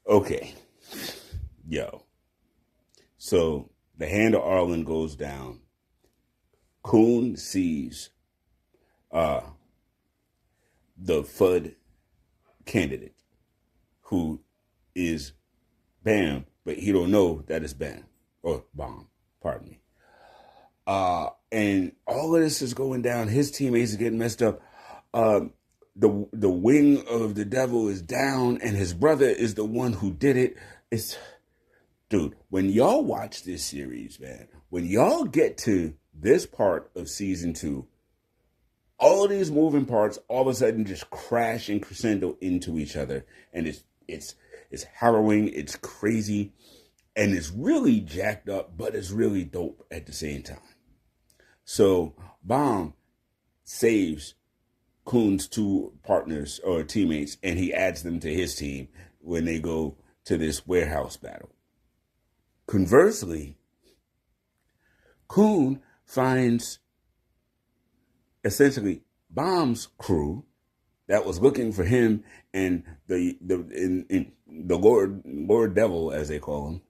Okay, yo. So the hand of Arlen goes down. Coon sees uh, the FUD candidate, who is Bam, but he don't know that it's Bam or Bomb. Pardon me. And all of this is going down. His teammates are getting messed up. Uh, the wing of the devil is down, and his brother is the one who did it. It's Dude, when y'all watch this series, man, when y'all get to this part of season 2, all of these moving parts all of a sudden just crash and crescendo into each other, and it's harrowing, it's crazy, and it's really jacked up, but it's really dope at the same time. So Bomb saves Coon's 2 partners or teammates, and he adds them to his team when they go to this warehouse battle. Conversely, Coon finds essentially Bomb's crew that was looking for him and the Lord Devil, as they call him,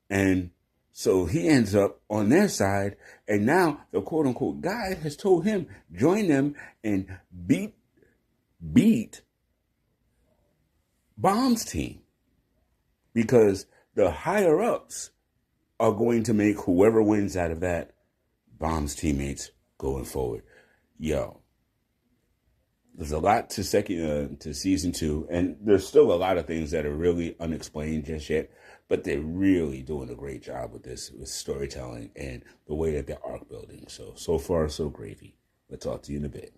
and so he ends up on their side, and now the quote unquote guide has told him join them and beat Bomb's team, because the higher ups are going to make whoever wins out of that Bomb's teammates going forward. Yo, there's a lot to season 2, and there's still a lot of things that are really unexplained just yet, but they're really doing a great job with this, with storytelling and the way that they're arc building. So far, so gravy. I'll talk to you in a bit.